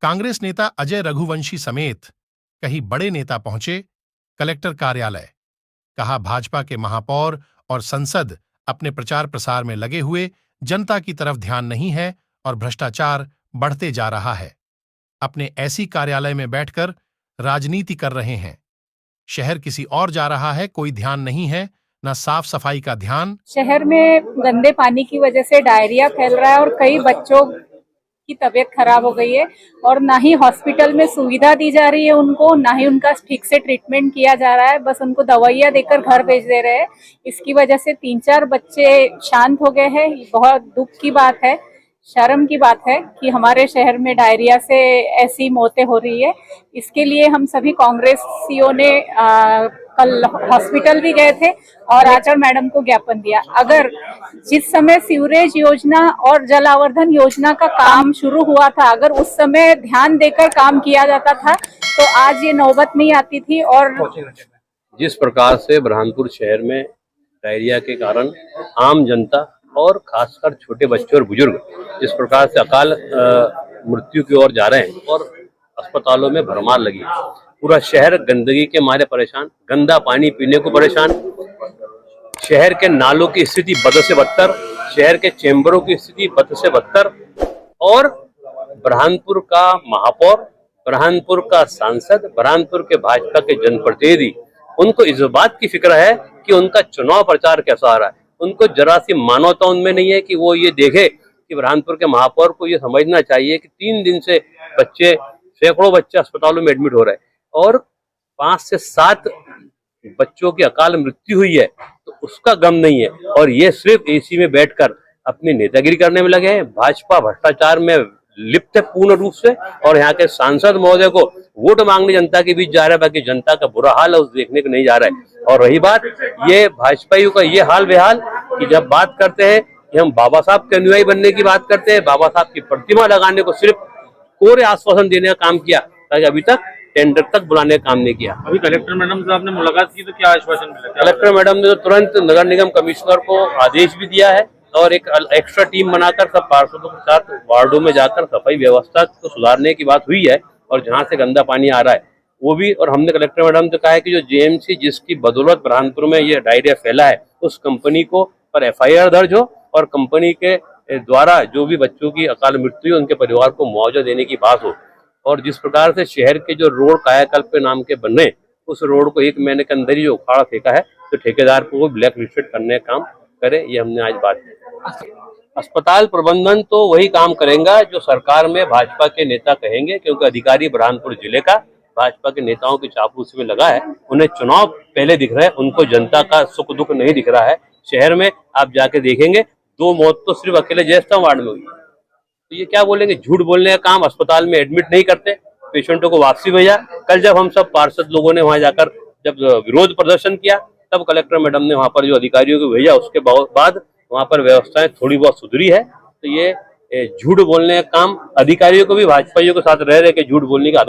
कांग्रेस नेता अजय रघुवंशी समेत कई बड़े नेता पहुंचे कलेक्टर कार्यालय। कहा, भाजपा के महापौर और संसद अपने प्रचार प्रसार में लगे हुए, जनता की तरफ ध्यान नहीं है और भ्रष्टाचार बढ़ते जा रहा है। अपने ऐसी कार्यालय में बैठकर राजनीति कर रहे हैं। शहर किसी और जा रहा है, कोई ध्यान नहीं है, न साफ सफाई का ध्यान। शहर में गंदे पानी की वजह से डायरिया फैल रहा है और कई बच्चों की तबीयत खराब हो गई है और ना ही हॉस्पिटल में सुविधा दी जा रही है उनको, ना ही उनका ठीक से ट्रीटमेंट किया जा रहा है। बस उनको दवाइयां देकर घर भेज दे रहे हैं। इसकी वजह से 3-4 बच्चे शांत हो गए हैं। बहुत दुख की बात है, शर्म की बात है कि हमारे शहर में डायरिया से ऐसी मौतें हो रही है। इसके लिए हम सभी कांग्रेसियों ने कल हॉस्पिटल भी गए थे और आचार्य मैडम को ज्ञापन दिया। अगर जिस समय सीवरेज योजना और जल आवर्धन योजना का काम शुरू हुआ था, अगर उस समय ध्यान देकर काम किया जाता था तो आज ये नौबत नहीं आती थी। और जिस प्रकार से बुरहानपुर शहर में डायरिया के कारण आम जनता और खासकर छोटे बच्चे और बुजुर्ग इस प्रकार से अकाल मृत्यु की ओर जा रहे हैं और अस्पतालों में भरमार लगी है। पूरा शहर गंदगी के मारे परेशान, गंदा पानी पीने को परेशान, शहर के नालों की स्थिति बद से बदतर, शहर के चैम्बरों की स्थिति बद से बदतर। और बुरहानपुर का महापौर, बुरहानपुर का सांसद, बुरहानपुर के भाजपा के जनप्रतिनिधि, उनको इस बात की फिक्र है कि उनका चुनाव प्रचार कैसा आ रहा है। उनको जरा सी मानवता उनमें नहीं है कि वो ये देखे कि बुरहानपुर के महापौर को ये समझना चाहिए कि 3 दिन से बच्चे, सैकड़ों बच्चे अस्पतालों में एडमिट हो रहे हैं और 5 से 7 बच्चों की अकाल मृत्यु हुई है, तो उसका गम नहीं है। और ये सिर्फ एसी में बैठकर अपनी नेतागिरी करने में लगे हैं। भाजपा भ्रष्टाचार में लिप्त है पूर्ण रूप से और यहाँ के सांसद महोदय को वोट मांगने जनता के बीच जा रहा है, बाकी जनता का बुरा हाल है उस देखने को नहीं जा रहा है। और रही बात ये भाजपाइयों का ये हाल बेहाल कि जब बात करते हैं कि हम बाबा साहब के अनुयायी बनने की बात करते हैं, बाबा साहब की प्रतिमा लगाने को सिर्फ कोरे आश्वासन देने का काम किया, ताकि अभी तक टेंडर तक बुलाने का काम नहीं किया। अभी कलेक्टर मैडम से आपने मुलाकात की तो क्या आश्वासन मिला? कलेक्टर मैडम ने तो तुरंत नगर निगम कमिश्नर को आदेश भी दिया है और एक एक्स्ट्रा टीम बनाकर सब पार्षदों के साथ वार्डों में जाकर सफाई व्यवस्था को सुधारने की बात हुई है और जहां से गंदा पानी आ रहा है वो भी। और हमने कलेक्टर मैडम से कहा है कि जो जेएमसी जिसकी बदौलत बुरहानपुर में ये डायरिया फैला है, उस कंपनी को पर FIR दर्ज हो और कंपनी के द्वारा जो भी बच्चों की अकाल मृत्यु उनके परिवार को मुआवजा देने की बात हो। और जिस प्रकार से शहर के जो रोड कायाकल्प के नाम के बन रहे, उस रोड को 1 महीने के अंदर ही जो उखाड़ा फेंका है, तो ठेकेदार को ब्लैक लिस्टेड करने का काम करे, ये हमने आज बात की। अस्पताल प्रबंधन तो वही काम करेगा जो सरकार में भाजपा के नेता कहेंगे, क्योंकि अधिकारी बुरहानपुर जिले का भाजपा के नेताओं की चापलूसी में लगा है। उन्हें चुनाव पहले दिख रहा है, उनको जनता का सुख दुख नहीं दिख रहा है। शहर में आप जाके देखेंगे 2 मौत तो सिर्फ अकेले जयस्तंभ वार्ड में हुई, तो ये क्या बोलेंगे? झूठ बोलने का काम। अस्पताल में एडमिट नहीं करते, पेशेंटों को वापसी भेजा। कल जब हम सब पार्षद लोगों ने वहां जाकर जब विरोध प्रदर्शन किया, तब कलेक्टर मैडम ने वहां पर जो अधिकारियों को भेजा, उसके बाद वहां पर व्यवस्थाएं थोड़ी बहुत सुधरी है। तो ये झूठ बोलने का काम, अधिकारियों को भी भाजपाइयों के साथ रह के झूठ बोलने का